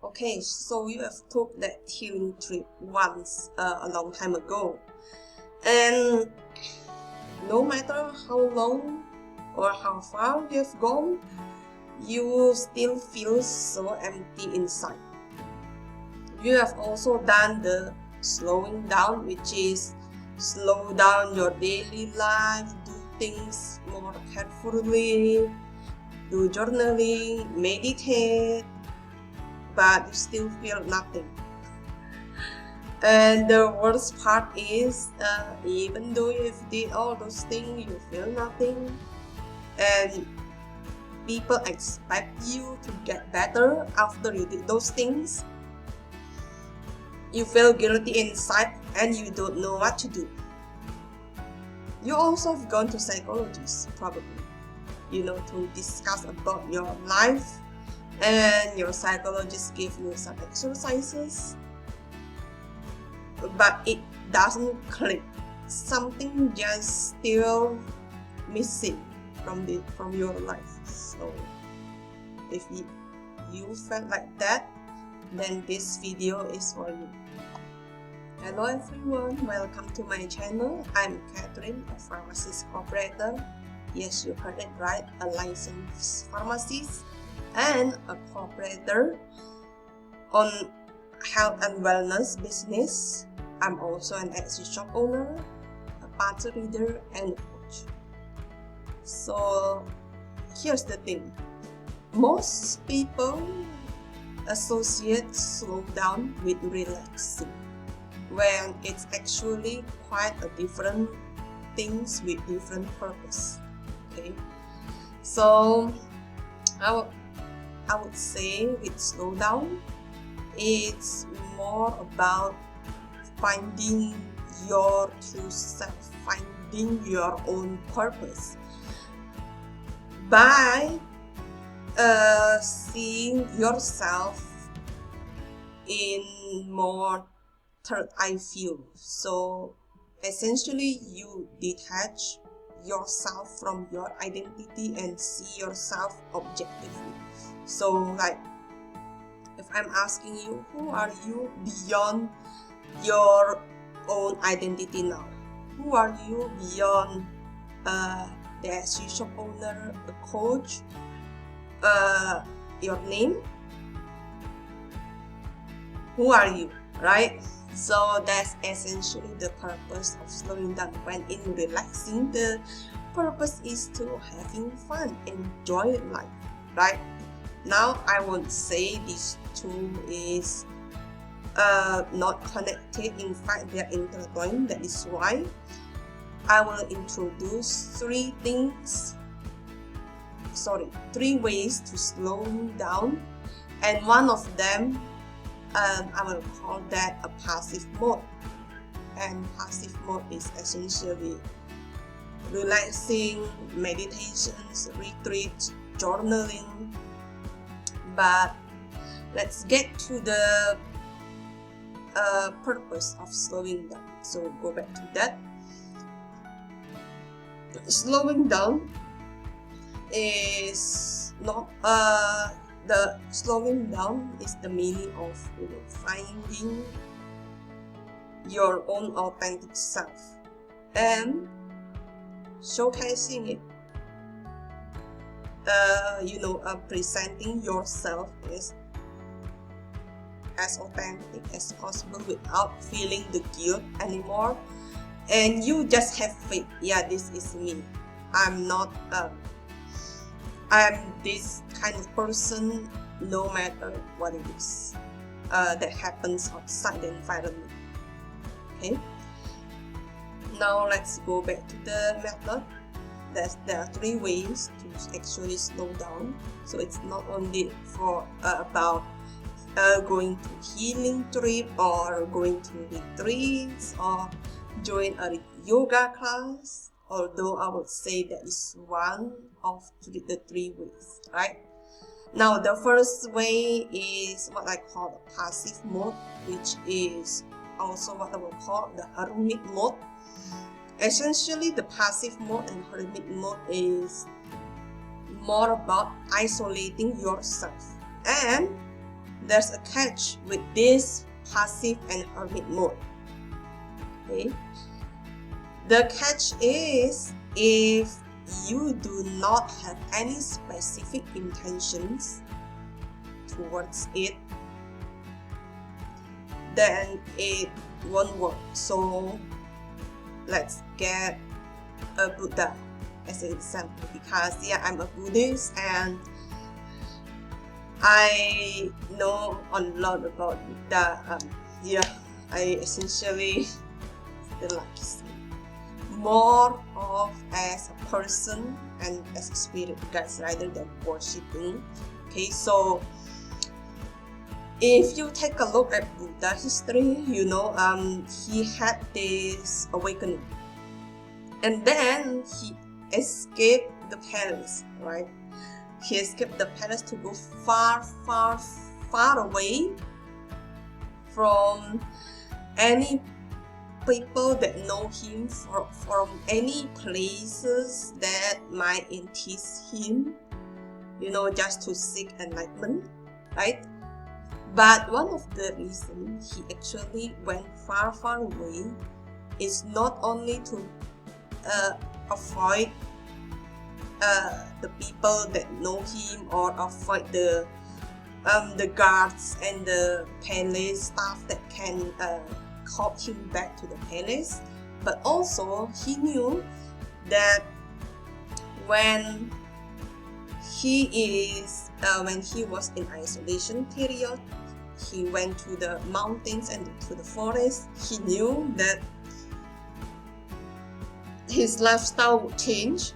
Okay, so you have took that healing trip once a long time ago, and no matter how long or how far you have gone, you still feel so empty inside. You have also done the slowing down, which is slow down your daily life, do things more carefully, do journaling, meditate, but you still feel nothing. And the worst part is, even though you did all those things, you feel nothing, and people expect you to get better after you did those things. You feel guilty inside and you don't know what to do. You also have gone to psychologists, probably, to discuss about your life, and your psychologist gave you some exercises, but it doesn't click. Something just still missing from your life. So if you felt like that, then this video is for you. Hello everyone, welcome to my channel. I'm Catherine, a pharmacist operator. Yes, you heard it right, a licensed pharmacist and a operator on health and wellness business. I'm also an Etsy shop owner, a party reader, and a coach. So here's the thing. Most people associate slow down with relaxing, when it's actually quite a different things with different purpose. Okay, so I would say with slow down, it's more about finding your true self, finding your own purpose by seeing yourself in more third eye view. So essentially you detach yourself from your identity and see yourself objectively. So like, if I'm asking you, who are you beyond your own identity now? Who are you beyond the Etsy shop owner, the coach, your name? Who are you, right? So that's essentially the purpose of slowing down. When in relaxing, the purpose is to having fun, enjoy life, right? Now I won't say these two is not connected. In fact, they're intertwined. That is why I will introduce three ways to slow down, and one of them I will call that a passive mode. And passive mode is essentially relaxing, meditations, retreats, journaling. But let's get to the purpose of slowing down. So go back to that. Slowing down is not the slowing down is the meaning of finding your own authentic self and showcasing it. Presenting yourself as authentic as possible without feeling the guilt anymore, and you just have faith. Yeah, this is me. I'm this kind of person, no matter what it is that happens outside the environment. Okay, now let's go back to the method. There are three ways to actually slow down. So it's not only for about going to healing trip or going to retreats or join a yoga class, although I would say that is one of the three ways, right? Now the first way is what I call the passive mode, which is also what I will call the hermit mode. Essentially, the passive mode and hermit mode is more about isolating yourself and there's a catch with this passive and hermit mode. Okay, the catch is if you do not have any specific intentions towards it, then it won't work. So let's get a Buddha as an example, because yeah, I'm a Buddhist and I know a lot about Buddha. I essentially still like him more of as a person and as a spirit guides rather than worshipping. Okay, so if you take a look at Buddha history, he had this awakening, and then he escaped the palace, right? He escaped the palace to go far, far, far away from any people that know him, from any places that might entice him, just to seek enlightenment, right? But one of the reasons he actually went far, far away is not only to avoid the people that know him, or avoid the guards and the palace staff that can call him back to the palace, but also he knew that when he was in isolation period, he went to the mountains and to the forest. He knew that his lifestyle would change,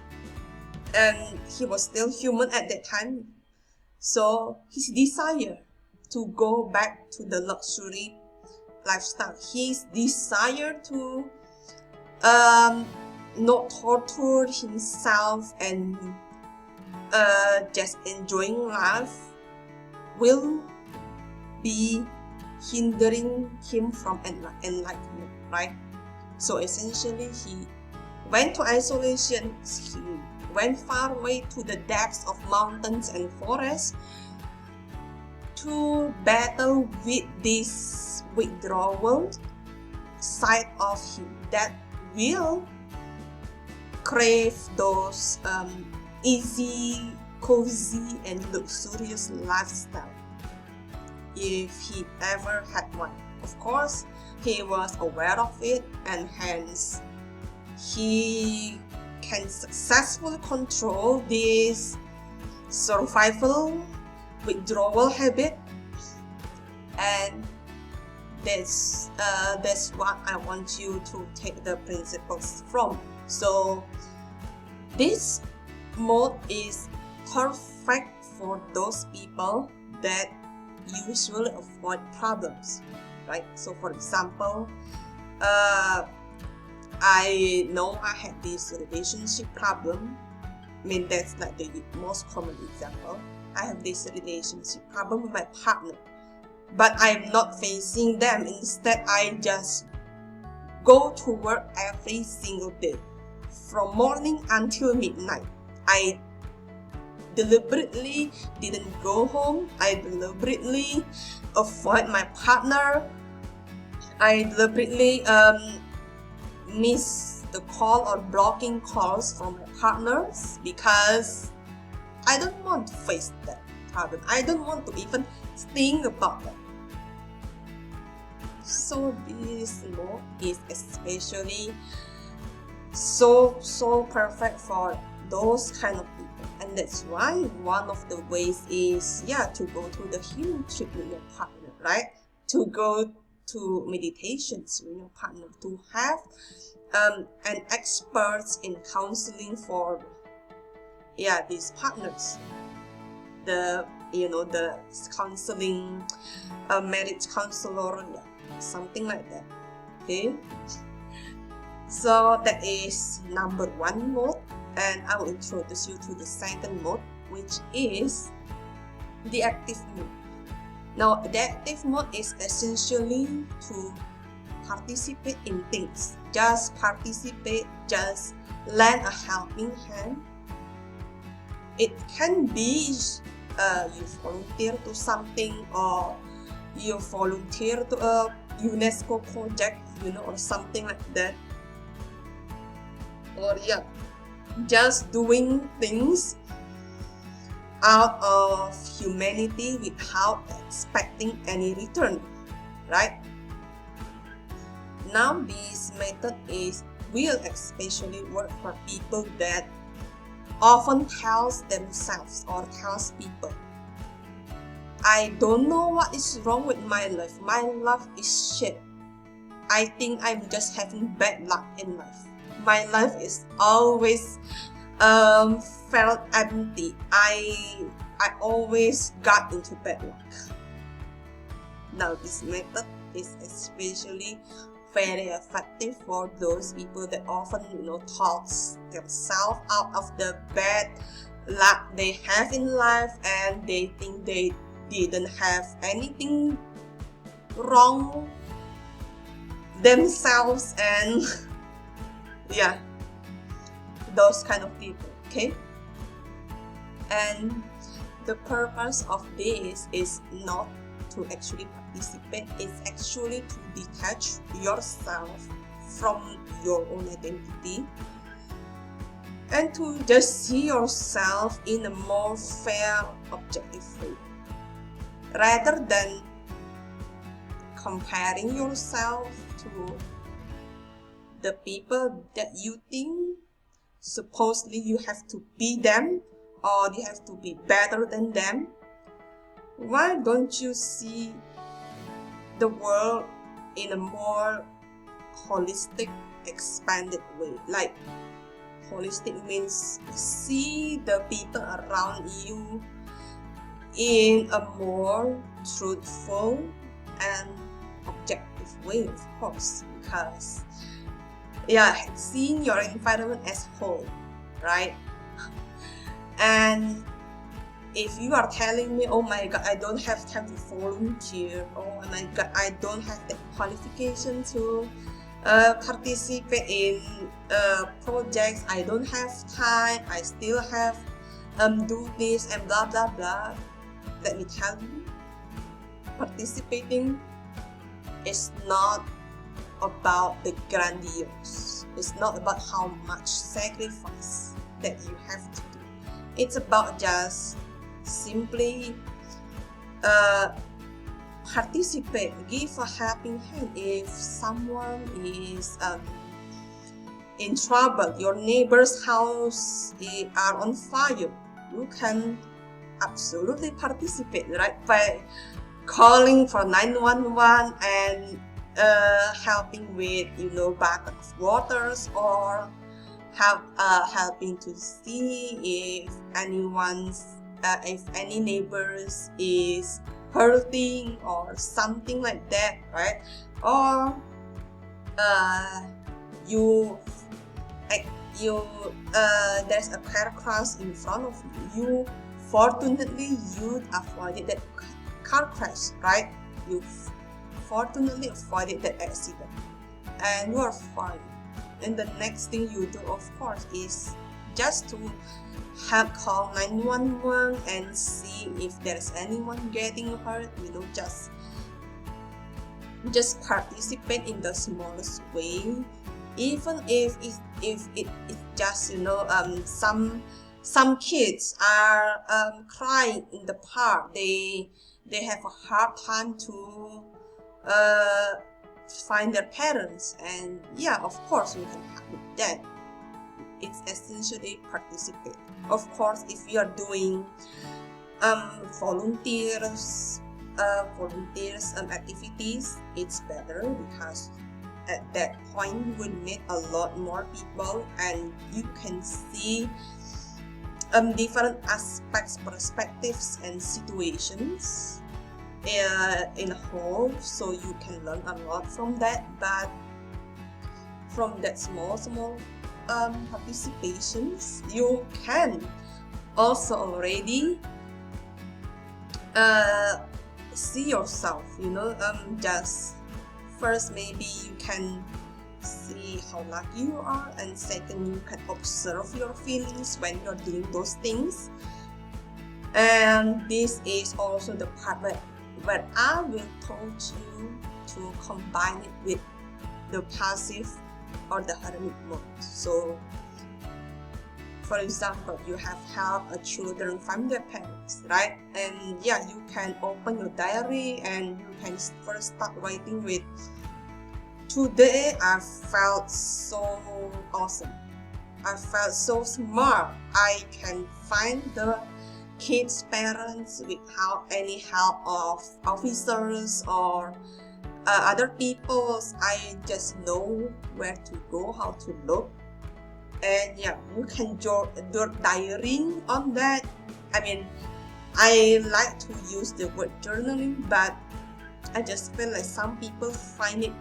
and he was still human at that time. So his desire to go back to the luxury lifestyle, his desire to not torture himself and just enjoying life will be hindering him from enlightenment, right? So essentially he went to isolation, he went far away to the depths of mountains and forests to battle with this withdrawal side of him that will crave those easy, cozy, and luxurious lifestyle, if he ever had one. Of course, he was aware of it, and hence he can successfully control this survival withdrawal habit, and that's what I want you to take the principles from. So this mode is perfect for those people that usually avoid problems, right? So for example, I know I had this relationship problem. I mean, that's like the most common example. I have this relationship problem with my partner, but I'm not facing them. Instead, I just go to work every single day from morning until midnight. I deliberately didn't go home. I deliberately avoid my partner. I deliberately miss the call or blocking calls from my partners because I don't want to face that problem. I don't want to even think about that. So this mode is especially so perfect for those kind of people, and that's why one of the ways is to go to the healing trip with your partner, right? To go to meditations with your partner, to have an expert in counseling for these partners, the counseling marriage counselor, something like that. Okay, so that is number one mode, and I will introduce you to the second mode, which is the active mode. Now, the active mode is essentially to participate in things. Just participate, just lend a helping hand. It can be you volunteer to something, or you volunteer to a UNESCO project, or something like that, or just doing things out of humanity without expecting any return, right? Now this method will especially work for people that often tells themselves or tells people, I don't know what is wrong with my life. My life is shit. I think I'm just having bad luck in life. My life is always felt empty. I always got into bad luck. Now this method is especially very effective for those people that often talks themselves out of the bad luck they have in life, and they think they didn't have anything wrong themselves, and those kind of people. Okay, and the purpose of this is not to actually participate, it's actually to detach yourself from your own identity and to just see yourself in a more fair, objective way, rather than comparing yourself to the people that you think supposedly you have to be them, or you have to be better than them. Why don't you see the world in a more holistic, expanded way? Like, holistic means see the people around you in a more truthful and objective way, of course, because seeing your environment as whole, right? And if you are telling me, oh my god, I don't have time to volunteer, oh my god, I don't have the qualification to participate in projects, I don't have time, I still have do this and blah blah blah. Let me tell you, participating is not about the grandiose. It's not about how much sacrifice that you have to do. It's about just simply participate, give a helping hand. If someone is in trouble, your neighbor's house are on fire, you can absolutely participate, right? By calling for 911 and helping with bucket of waters, or helping to see if any neighbors is hurting or something like that, right? Or there's a car crash in front of you. Fortunately, you avoided that car crash, right? You fortunately avoided that accident, and you are fine. And the next thing you do, of course, is just to call 911 and see if there's anyone getting hurt. Just participate in the smallest way, even if it just some kids are crying in the park. They have a hard time to find their parents, and of course you can help with that. It's essentially participate. Of course, if you are doing volunteers activities, it's better, because at that point you will meet a lot more people and you can see different aspects, perspectives, and situations in a whole, so you can learn a lot from that. But from that small participations, you can also already see yourself, just first maybe you can see how lucky you are, and second, you can observe your feelings when you're doing those things. And this is also the part where I will teach you to combine it with the passive or the hermit mode. So, for example, you have helped children from their parents, right? And yeah, you can open your diary and you can first start writing with, today I felt so awesome. I felt so smart. I can find the kids' parents without any help of officers or other people. I just know where to go, how to look. And yeah, you can do diary on that. I mean, I like to use the word journaling, but I just feel like some people find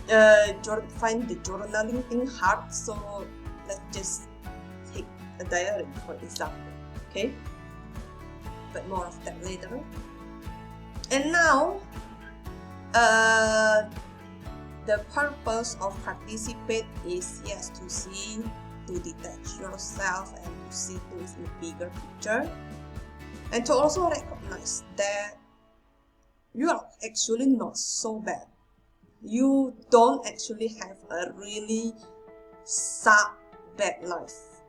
the journaling thing hard, so let's just take a diary for example, okay? But more of that later. And now, the purpose of participate is, yes, to see, to detach yourself and to see things in a bigger picture, and to also recognize that you are actually not so bad. You don't actually have a really bad life.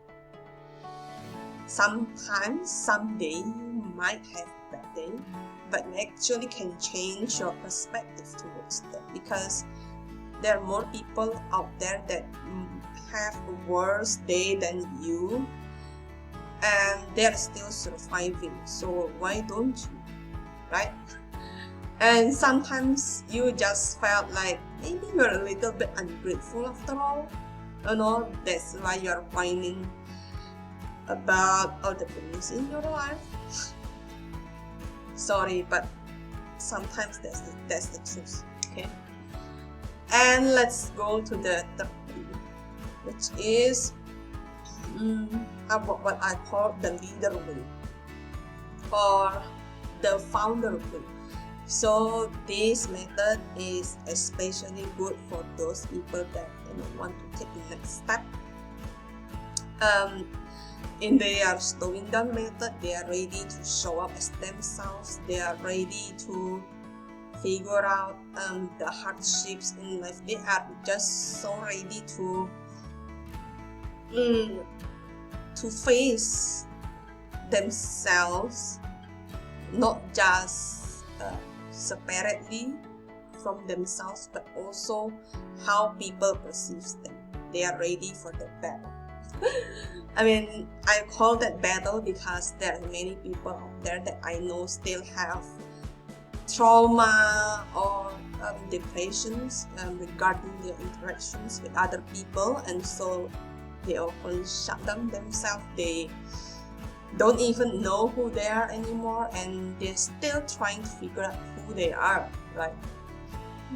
Sometimes, someday, you might have a bad day, but you actually can change your perspective towards that, because there are more people out there that have a worse day than you, and they're still surviving. So why don't you, right? And sometimes you just felt like maybe you're a little bit ungrateful after all. That's why you're whining about all the things in your life. Sorry, but sometimes that's the truth, okay? And let's go to the third thing, which is about what I call the leader way or the founder way. So this method is especially good for those people that want to take the next step. In their slowing down method, they are ready to show up as themselves. They are ready to figure out the hardships in life. They are just so ready to face themselves, not just separately from themselves, but also how people perceive them. They are ready for the battle. I mean, I call that battle because there are many people out there that I know still have trauma or depressions regarding their interactions with other people, and so they often shut down themselves. They don't even know who they are anymore, and they're still trying to figure out who they are, right?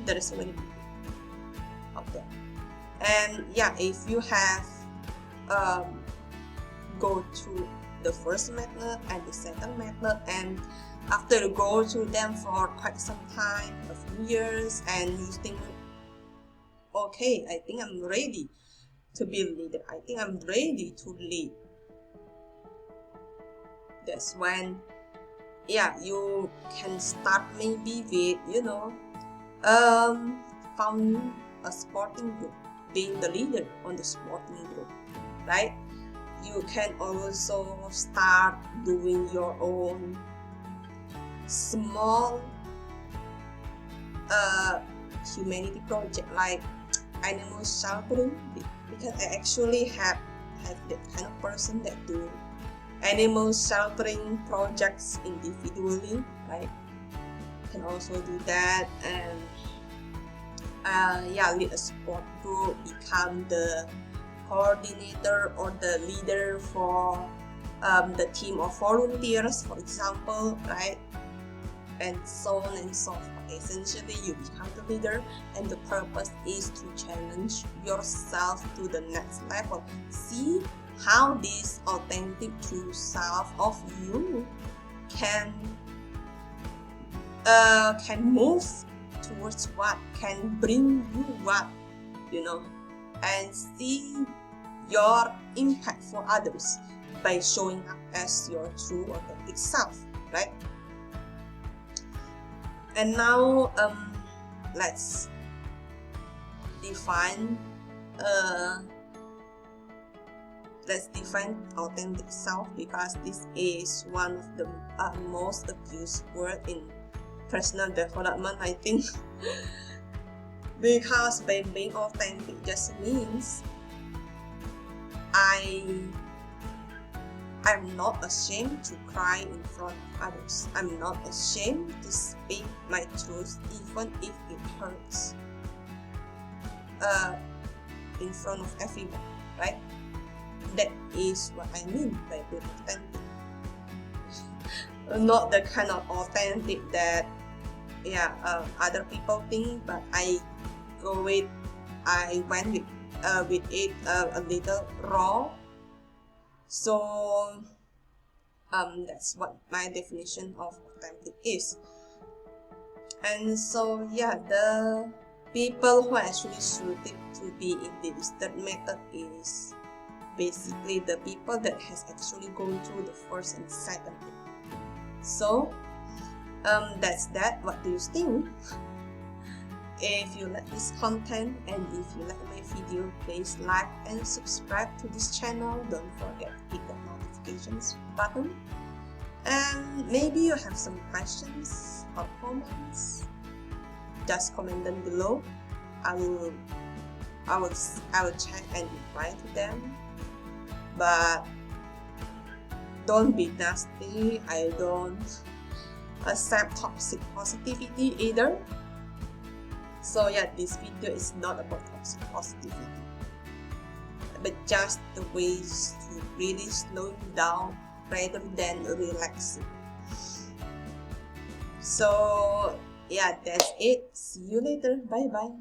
There is so many people out there. And yeah, if you have go through the first method and the second method, and after you go through them for quite some time, a few years, and you think, okay, I think I'm ready to be a leader, I think I'm ready to lead, that's when you can start maybe with founding a sporting group, being the leader on the sporting group, right? You can also start doing your own small humanity project like animal sheltering, because I actually have that kind of person that do animal sheltering projects individually, right? You can also do that, and lead a sport group, become the coordinator or the leader for the team of volunteers, for example, right? And so on and so forth. Essentially, you become the leader, and the purpose is to challenge yourself to the next level. See how this authentic true self of you can move towards what, can bring you what, and see your impact for others. by showing up as your true authentic self, right? And now let's define authentic self, because this is one of the most abused word in personal development, I think. Because by being authentic just means I'm not ashamed to cry in front of others. I'm not ashamed to speak my truth even if it hurts in front of everyone, right? That is what I mean by being authentic. Not the kind of authentic that other people think, but I went with it a little raw. So that's what my definition of authentic is. And so the people who actually suited to be in this third method is basically the people that has actually gone through the first and second. So that's that. What do you think? If you like this content and if you like my video, please like and subscribe to this channel. Don't forget to hit the notifications button. And maybe you have some questions or comments, just comment them below. I will check and reply to them. But don't be nasty. I don't accept toxic positivity either. So this video is not about toxic positivity, but just the ways to really slow you down rather than relaxing. So that's it. See you later. Bye bye.